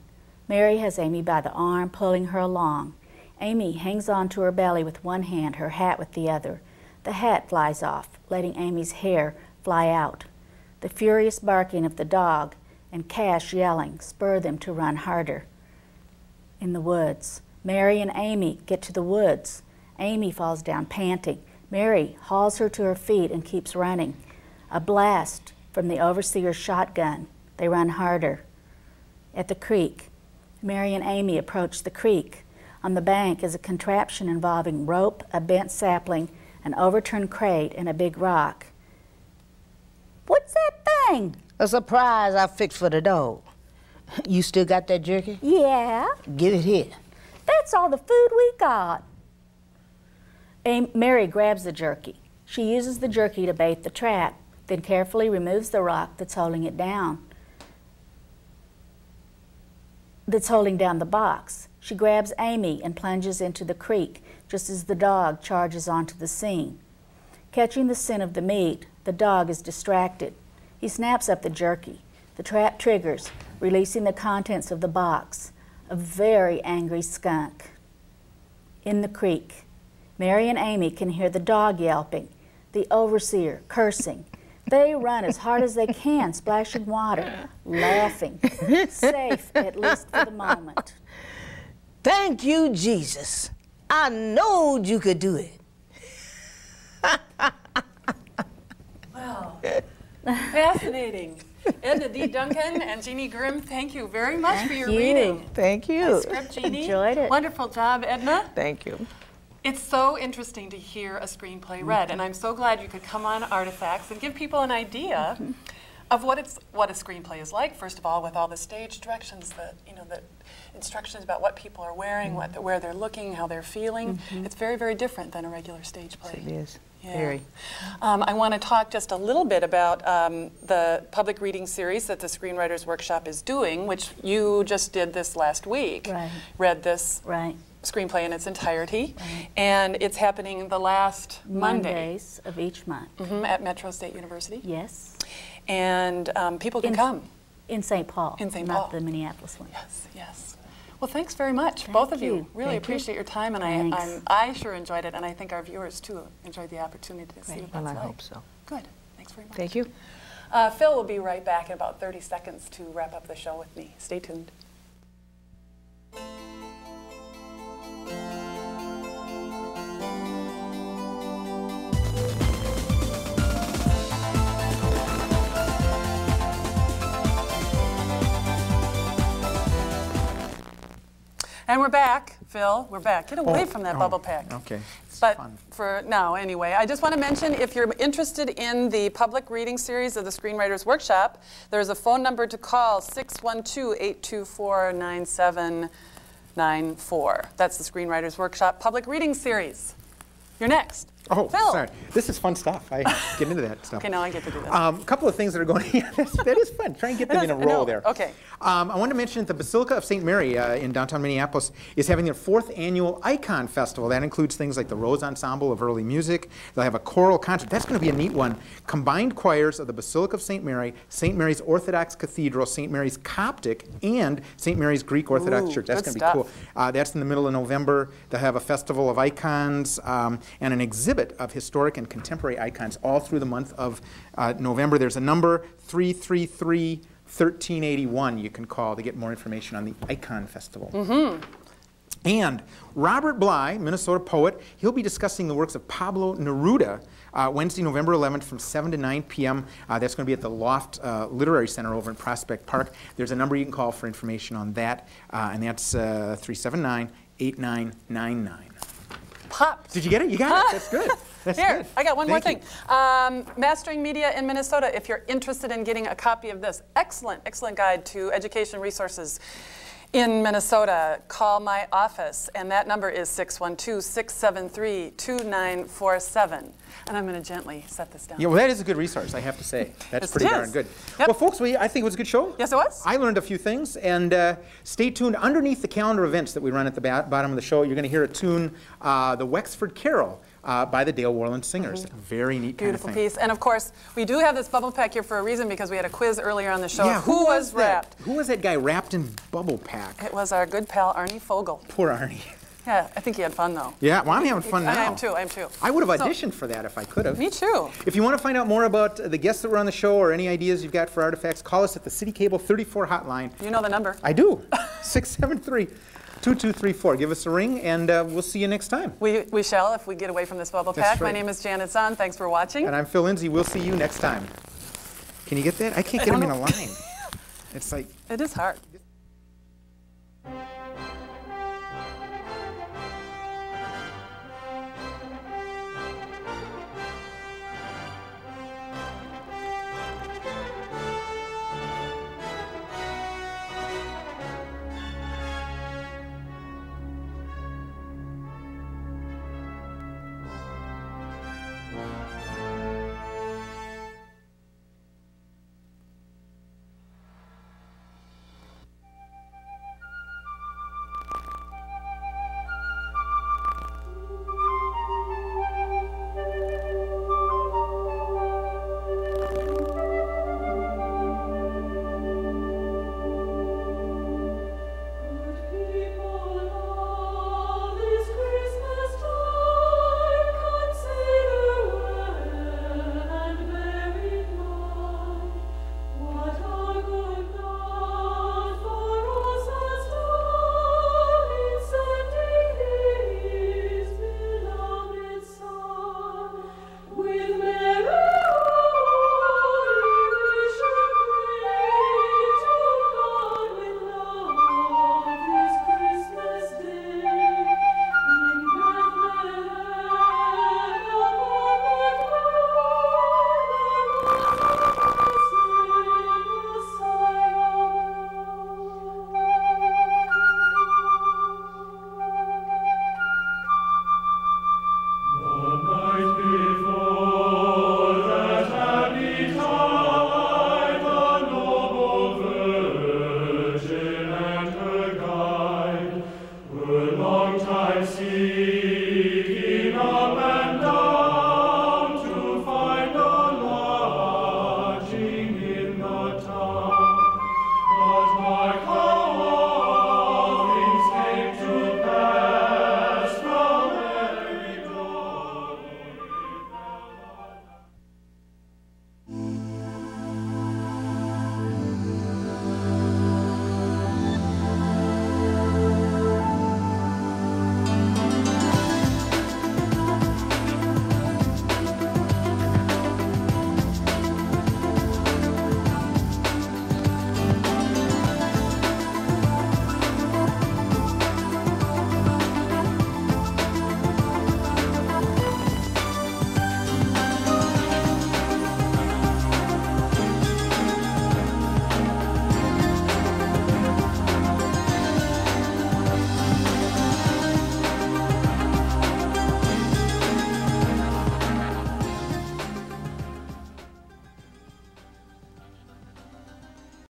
Mary has Amy by the arm, pulling her along. Amy hangs on to her belly with one hand, her hat with the other. The hat flies off, letting Amy's hair fly out. The furious barking of the dog and Cash yelling spur them to run harder. In the woods, Mary and Amy get to the woods. Amy falls down panting. Mary hauls her to her feet and keeps running. A blast from the overseer's shotgun. They run harder. At the creek, Mary and Amy approach the creek. On the bank is a contraption involving rope, a bent sapling, an overturned crate, and a big rock. What's that thing? A surprise I fixed for the dog. You still got that jerky? Yeah. Give it here. That's all the food we got. Mary grabs the jerky. She uses the jerky to bait the trap, then carefully removes the rock that's holding it down. That's holding down the box. She grabs Amy and plunges into the creek just as the dog charges onto the scene. Catching the scent of the meat, the dog is distracted. He snaps up the jerky. The trap triggers, releasing the contents of the box. A very angry skunk. In the creek, Mary and Amy can hear the dog yelping, the overseer cursing. They run as hard as they can, splashing water, laughing, safe at least for the moment. Thank you, Jesus. I knowed you could do it. Wow. Fascinating. Edna D. Duncan and Jeanne Grimm, thank you very much for your reading. Thank you. Nice script, Jeanne. Enjoyed it. Wonderful job, Edna. Thank you. It's so interesting to hear a screenplay read, and I'm so glad you could come on Artifacts and give people an idea of what a screenplay is like. First of all, with all the stage directions, the instructions about what people are wearing, where they're looking, how they're feeling. It's very, very different than a regular stage play. It is. Yeah. Very. I want to talk just a little bit about the public reading series that the Screenwriters Workshop is doing, which you just did this last week. Right. Read this screenplay in its entirety. Right. And it's happening the last Mondays of each month. At Metro State University. Yes. And people can come. In St. Paul. In St. Paul. Not the Minneapolis one. Yes, yes. Well, thanks very much, both of you. Really Thank appreciate you. your time, and I sure enjoyed it, and I think our viewers too enjoyed the opportunity to see what Well, that's I like. hope so. Good. Thanks very much. Thank you. Phil will be right back in about 30 seconds to wrap up the show with me. Stay tuned. And we're back, Phil. We're back. Get away from that Bubblepac. Okay. But for now, anyway, I just want to mention, if you're interested in the public reading series of the Screenwriters Workshop, there's a phone number to call, 612-824-9794. That's the Screenwriters Workshop public reading series. You're next. Oh, Phill. sorry. This is fun stuff. I get into that stuff. Okay, now I get to do this. A couple of things that are going on. That is fun. Try and get them in a row there. Okay. I want to mention that the Basilica of St. Mary in downtown Minneapolis is having their 4th annual Icon Festival. That includes things like the Rose Ensemble of Early Music. They'll have a choral concert. That's going to be a neat one. Combined choirs of the Basilica of St. Mary, St. Mary's Orthodox Cathedral, St. Mary's Coptic, and St. Mary's Greek Orthodox Church. That's going to be cool. That's in the middle of November. They'll have a festival of icons and an exhibit of historic and contemporary icons all through the month of November. There's a number, 333-1381, you can call to get more information on the Icon Festival. And Robert Bly, Minnesota poet, he'll be discussing the works of Pablo Neruda Wednesday, November 11th from 7 to 9 p.m. That's going to be at the Loft Literary Center over in Prospect Park. There's a number you can call for information on that, and that's 379-8999. Pops. Did you get it? You got it. That's good. That's Here, good. I got one Thank more thing. Mastering Media in Minnesota, if you're interested in getting a copy of this excellent, excellent guide to education resources in Minnesota, call my office, and that number is 612-673-2947. And I'm going to gently set this down. Yeah, well, that is a good resource, I have to say. That's pretty darn good. Yep. Well, folks, I think it was a good show. Yes, it was. I learned a few things, and stay tuned. Underneath the calendar events that we run at the bottom of the show, you're going to hear a tune, the Wexford Carol, by the Dale Warland Singers. Very neat kind of thing. Beautiful piece. And of course, we do have this Bubblepac here for a reason, because we had a quiz earlier on the show. Yeah, who was wrapped? Who was that guy wrapped in Bubblepac? It was our good pal, Arnie Fogel. Poor Arnie. Yeah, I think he had fun, though. Yeah, well, I'm having fun now. I am too, I am too. I would have auditioned for that if I could have. Me too. If you want to find out more about the guests that were on the show or any ideas you've got for artifacts, call us at the City Cable 34 hotline. You know the number. I do. 673-2234. Give us a ring, and we'll see you next time. We shall, if we get away from this Bubblepac. That's right. My name is Jeanne Zahn. Thanks for watching. And I'm Phill Lindsay. We'll see you next time. Can you get that? I can't get them in a line. It's like... It is hard.